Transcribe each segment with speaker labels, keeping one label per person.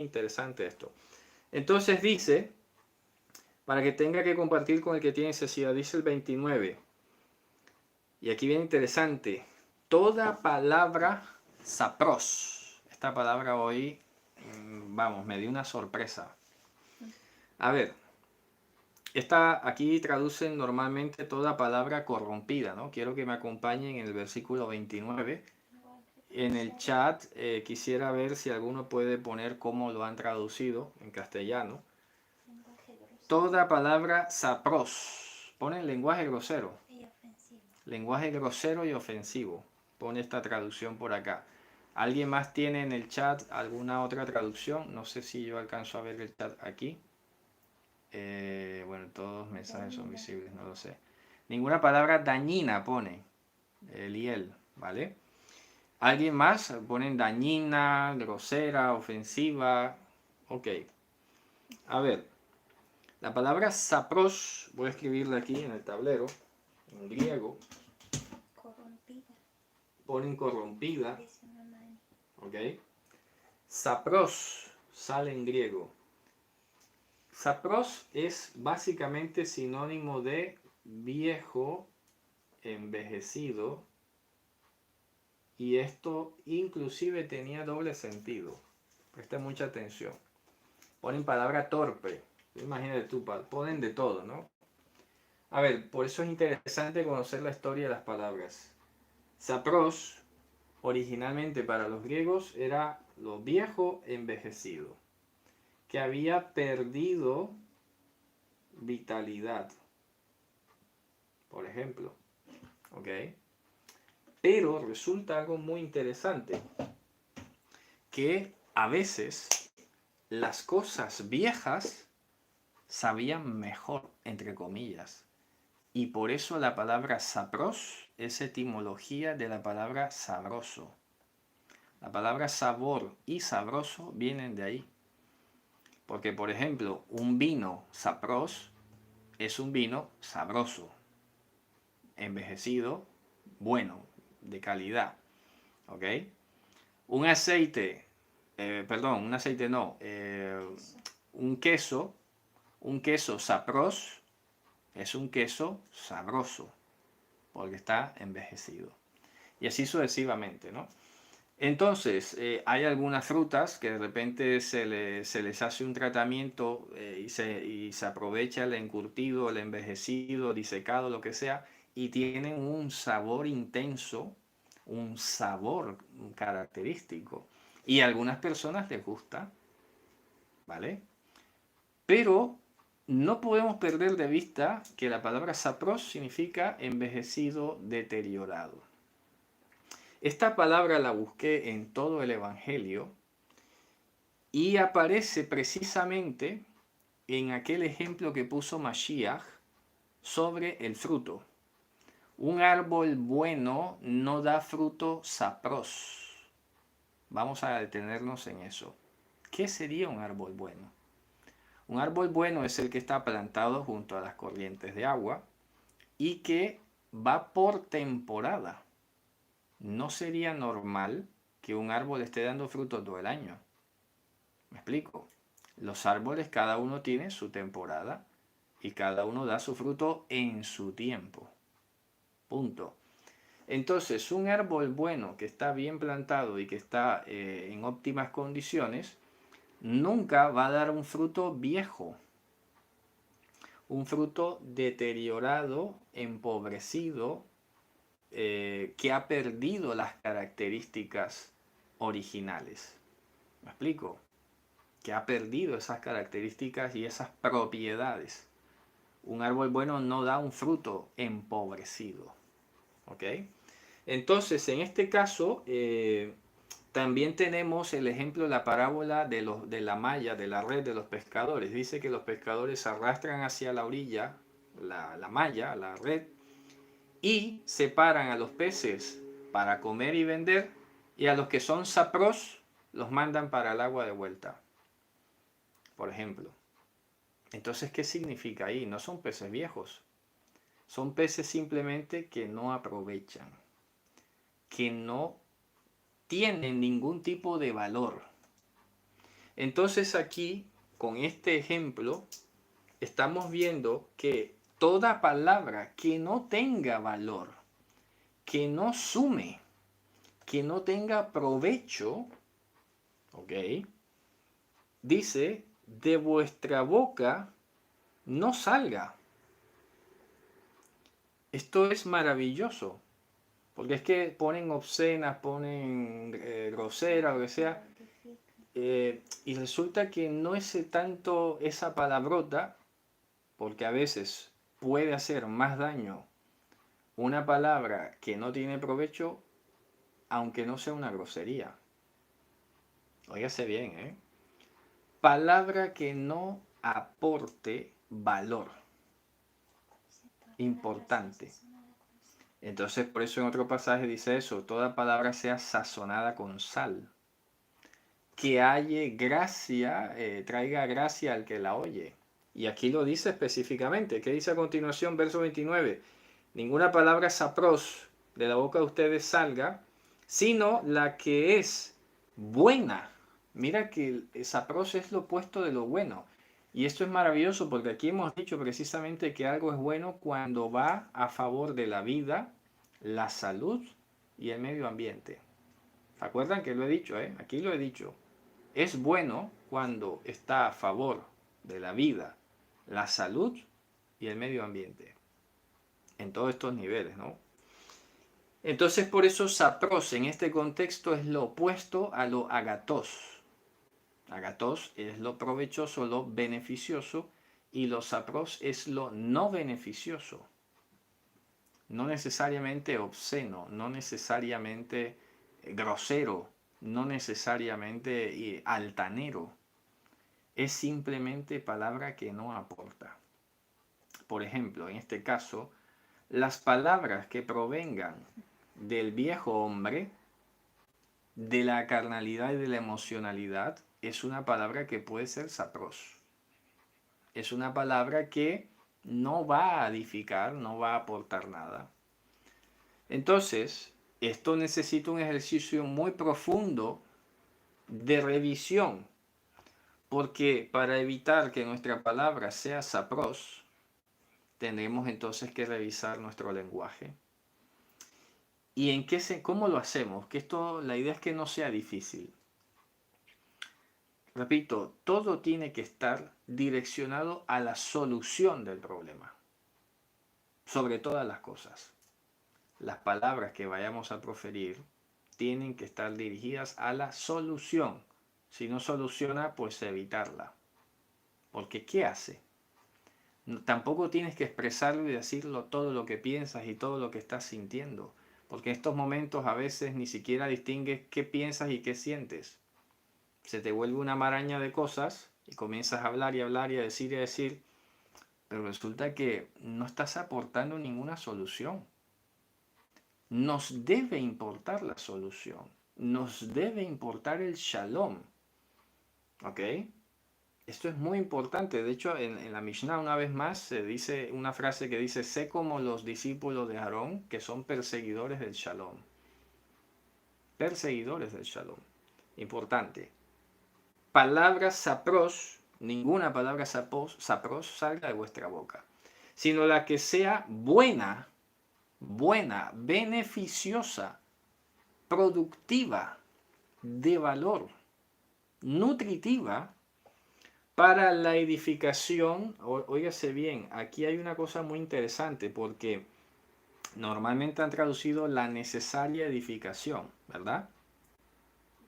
Speaker 1: interesante esto. Entonces dice, para que tenga que compartir con el que tiene necesidad, dice el 29. Y aquí viene interesante. Toda palabra sapros. Esta palabra hoy, vamos, me dio una sorpresa. A ver, aquí traducen normalmente toda palabra corrompida, ¿no? Quiero que me acompañen en el versículo 29. En el chat quisiera ver si alguno puede poner cómo lo han traducido en castellano. Toda palabra sapros. Ponen lenguaje grosero. Lenguaje grosero y ofensivo. Pone esta traducción por acá. ¿Alguien más tiene en el chat alguna otra traducción? No sé si yo alcanzo a ver el chat aquí. Bueno, todos los mensajes son visibles, no lo sé. Ninguna palabra dañina pone. Eliel, ¿vale? ¿Alguien más? Ponen dañina, grosera, ofensiva. Ok. A ver. La palabra sapros, voy a escribirla aquí en el tablero, en griego.
Speaker 2: Corrompida.
Speaker 1: Ponen corrompida. Ok. Sapros sale en griego. Sapros es básicamente sinónimo de viejo, envejecido, y esto inclusive tenía doble sentido. Presta mucha atención. Ponen palabra torpe. Imagínate tú, ponen de todo, ¿no? A ver, por eso es interesante conocer la historia de las palabras. Sapros, originalmente para los griegos, era lo viejo envejecido, que había perdido vitalidad, por ejemplo. ¿Ok? Pero resulta algo muy interesante, que a veces las cosas viejas sabían mejor, entre comillas. Y por eso la palabra sapros es etimología de la palabra sabroso. La palabra sabor y sabroso vienen de ahí. Porque, por ejemplo, un vino sapros es un vino sabroso, envejecido, bueno, de calidad. ¿Ok? Un aceite, perdón, un aceite no, un queso sapros es un queso sabroso, porque está envejecido. Y así sucesivamente, ¿no? Entonces, hay algunas frutas que de repente se les hace un tratamiento y se aprovecha el encurtido, el envejecido, disecado, lo que sea, y tienen un sabor intenso, un sabor característico. Y a algunas personas les gusta, ¿vale? Pero no podemos perder de vista que la palabra sapros significa envejecido, deteriorado. Esta palabra la busqué en todo el Evangelio y aparece precisamente en aquel ejemplo que puso Mashiach sobre el fruto. Un árbol bueno no da fruto sapros. Vamos a detenernos en eso. ¿Qué sería un árbol bueno? Un árbol bueno es el que está plantado junto a las corrientes de agua y que va por temporada. No sería normal que un árbol esté dando fruto todo el año. ¿Me explico? Los árboles cada uno tiene su temporada y cada uno da su fruto en su tiempo. Punto. Entonces, un árbol bueno que está bien plantado y que está en óptimas condiciones, nunca va a dar un fruto viejo, un fruto deteriorado, empobrecido, que ha perdido las características originales. ¿Me explico? Que ha perdido esas características y esas propiedades. Un árbol bueno no da un fruto empobrecido. ¿Ok? Entonces, en este caso, también tenemos el ejemplo de la parábola de la malla, de la red de los pescadores. Dice que los pescadores arrastran hacia la orilla la malla, la red, y separan a los peces para comer y vender, y a los que son sapros los mandan para el agua de vuelta, por ejemplo. Entonces, ¿qué significa ahí? No son peces viejos, son peces simplemente que no aprovechan, que no tienen ningún tipo de valor. Entonces aquí, con este ejemplo, estamos viendo que toda palabra que no tenga valor, que no sume, que no tenga provecho, ¿ok? Dice, de vuestra boca no salga. Esto es maravilloso, porque es que ponen obscenas, ponen groseras, lo que sea, y resulta que no es tanto esa palabrota, porque a veces puede hacer más daño una palabra que no tiene provecho, aunque no sea una grosería. Óigase bien, ¿eh? Palabra que no aporte valor. Importante. Entonces, por eso en otro pasaje dice eso, toda palabra sea sazonada con sal. Que haya gracia, traiga gracia al que la oye. Y aquí lo dice específicamente. ¿Qué dice a continuación? Verso 29. Ninguna palabra sapros de la boca de ustedes salga, sino la que es buena. Mira que el sapros es lo opuesto de lo bueno. Y esto es maravilloso porque aquí hemos dicho precisamente que algo es bueno cuando va a favor de la vida, la salud y el medio ambiente. ¿Se acuerdan que lo he dicho? Aquí lo he dicho. Es bueno cuando está a favor de la vida, la salud y el medio ambiente. En todos estos niveles, ¿no? Entonces, por eso sapros en este contexto es lo opuesto a lo agatos. Agatos es lo provechoso, lo beneficioso, y lo sapros es lo no beneficioso. No necesariamente obsceno, no necesariamente grosero, no necesariamente altanero. Es simplemente palabra que no aporta. Por ejemplo, en este caso, las palabras que provengan del viejo hombre, de la carnalidad y de la emocionalidad, es una palabra que puede ser sapros. Es una palabra que no va a edificar, no va a aportar nada. Entonces, esto necesita un ejercicio muy profundo de revisión, porque para evitar que nuestra palabra sea sapros, tendremos entonces que revisar nuestro lenguaje. ¿Y en cómo lo hacemos? Que esto, la idea es que no sea difícil. Repito, todo tiene que estar direccionado a la solución del problema, sobre todas las cosas. Las palabras que vayamos a proferir tienen que estar dirigidas a la solución. Si no soluciona, pues evitarla. Porque ¿qué hace? Tampoco tienes que expresarlo y decirlo todo lo que piensas y todo lo que estás sintiendo. Porque en estos momentos a veces ni siquiera distingues qué piensas y qué sientes. Se te vuelve una maraña de cosas y comienzas a hablar y hablar y a decir, pero resulta que no estás aportando ninguna solución. Nos debe importar la solución. Nos debe importar el shalom. ¿Ok? Esto es muy importante. De hecho, en la Mishnah una vez más se dice una frase que dice, sé como los discípulos de Aarón, que son perseguidores del shalom. Perseguidores del shalom. Importante. Palabras sapros, ninguna palabra sapros salga de vuestra boca, sino la que sea buena, beneficiosa, productiva, de valor, nutritiva, para la edificación. Óigase bien, aquí hay una cosa muy interesante porque normalmente han traducido la necesaria edificación, ¿verdad?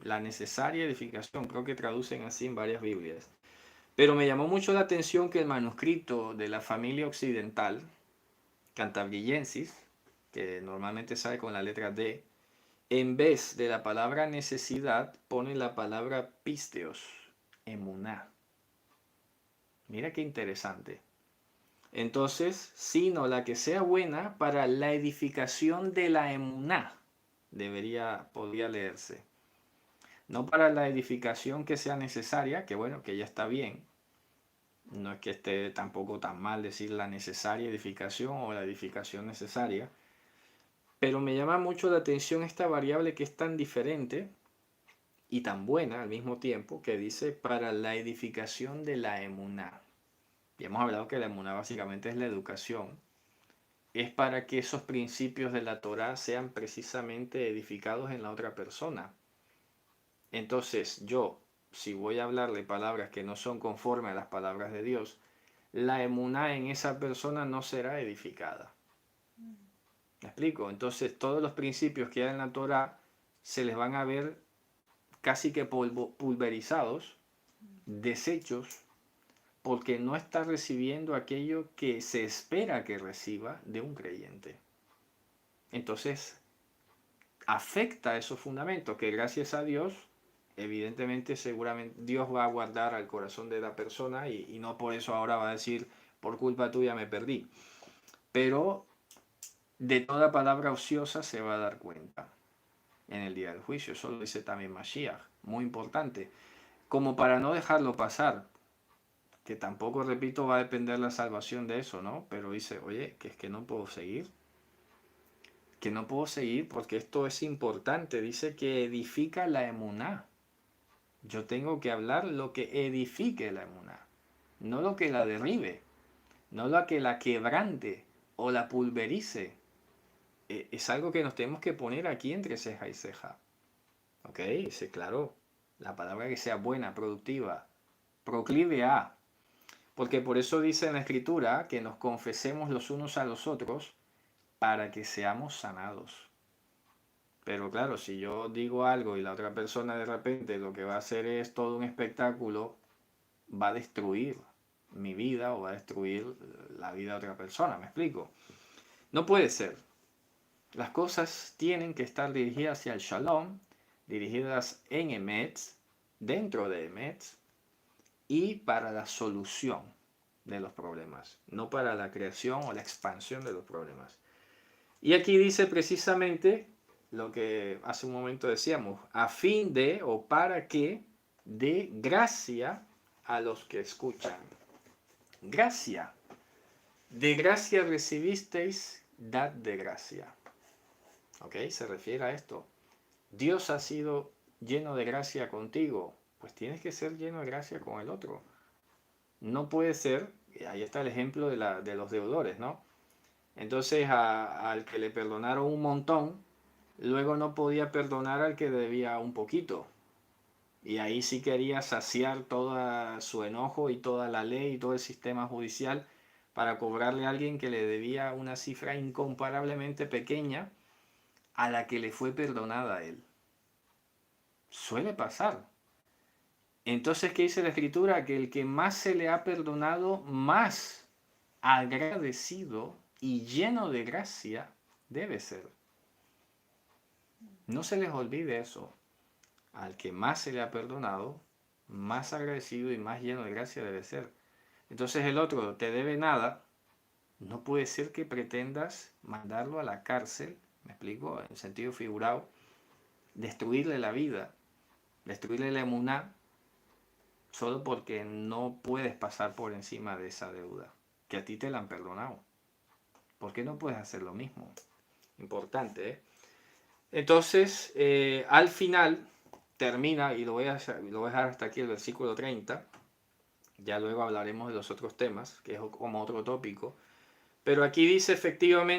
Speaker 1: La necesaria edificación, creo que traducen así en varias Biblias. Pero me llamó mucho la atención que el manuscrito de la familia occidental, Cantabriensis, que normalmente sale con la letra D, en vez de la palabra necesidad, pone la palabra pisteos, emuná. Mira qué interesante. Entonces, sino la que sea buena para la edificación de la emuná, podría leerse. No para la edificación que sea necesaria, que bueno, que ya está bien. No es que esté tampoco tan mal decir la necesaria edificación o la edificación necesaria. Pero me llama mucho la atención esta variable que es tan diferente y tan buena al mismo tiempo que dice para la edificación de la emuná. Y hemos hablado que la emuná básicamente es la educación. Es para que esos principios de la Torá sean precisamente edificados en la otra persona. Entonces yo, si voy a hablarle palabras que no son conforme a las palabras de Dios, la emuná en esa persona no será edificada. ¿Me explico? Entonces todos los principios que hay en la Torá se les van a ver casi que pulverizados, deshechos, porque no está recibiendo aquello que se espera que reciba de un creyente. Entonces afecta esos fundamentos que gracias a Dios, evidentemente, seguramente Dios va a guardar al corazón de la persona y no por eso ahora va a decir, por culpa tuya me perdí. Pero de toda palabra ociosa se va a dar cuenta en el día del juicio. Eso lo dice también Mashiach. Muy importante. Como para no dejarlo pasar, que tampoco, repito, va a depender la salvación de eso, ¿no? Pero dice, oye, que es que no puedo seguir. Que no puedo seguir porque esto es importante. Dice que edifica la emuná. Yo tengo que hablar lo que edifique la emuná, no lo que la derribe, no lo que la quebrante o la pulverice. Es algo que nos tenemos que poner aquí entre ceja y ceja. ¿Ok? Dice, claro, la palabra que sea buena, productiva, proclive a. Porque por eso dice en la Escritura que nos confesemos los unos a los otros para que seamos sanados. Pero claro, si yo digo algo y la otra persona de repente lo que va a hacer es todo un espectáculo, va a destruir mi vida o va a destruir la vida de otra persona. ¿Me explico? No puede ser. Las cosas tienen que estar dirigidas hacia el shalom, dirigidas en Emetz, dentro de Emetz, y para la solución de los problemas, no para la creación o la expansión de los problemas. Y aquí dice precisamente lo que hace un momento decíamos, a fin de o para que dé gracia a los que escuchan. Gracia. De gracia recibisteis, dad de gracia. ¿Ok? Se refiere a esto. Dios ha sido lleno de gracia contigo, pues tienes que ser lleno de gracia con el otro. No puede ser, ahí está el ejemplo de los deudores, ¿no? Entonces al que le perdonaron un montón, luego no podía perdonar al que debía un poquito. Y ahí sí quería saciar todo su enojo y toda la ley y todo el sistema judicial para cobrarle a alguien que le debía una cifra incomparablemente pequeña a la que le fue perdonada a él. Suele pasar. Entonces, ¿qué dice la Escritura? Que el que más se le ha perdonado, más agradecido y lleno de gracia debe ser. No se les olvide eso. Al que más se le ha perdonado, más agradecido y más lleno de gracia debe ser. Entonces el otro te debe nada, no puede ser que pretendas mandarlo a la cárcel, me explico, en sentido figurado, destruirle la vida, destruirle la emuná, solo porque no puedes pasar por encima de esa deuda, que a ti te la han perdonado. ¿Por qué no puedes hacer lo mismo? Importante, ¿eh? Entonces, al final termina, y lo voy a dejar hasta aquí el versículo 30, ya luego hablaremos de los otros temas, que es como otro tópico, pero aquí dice efectivamente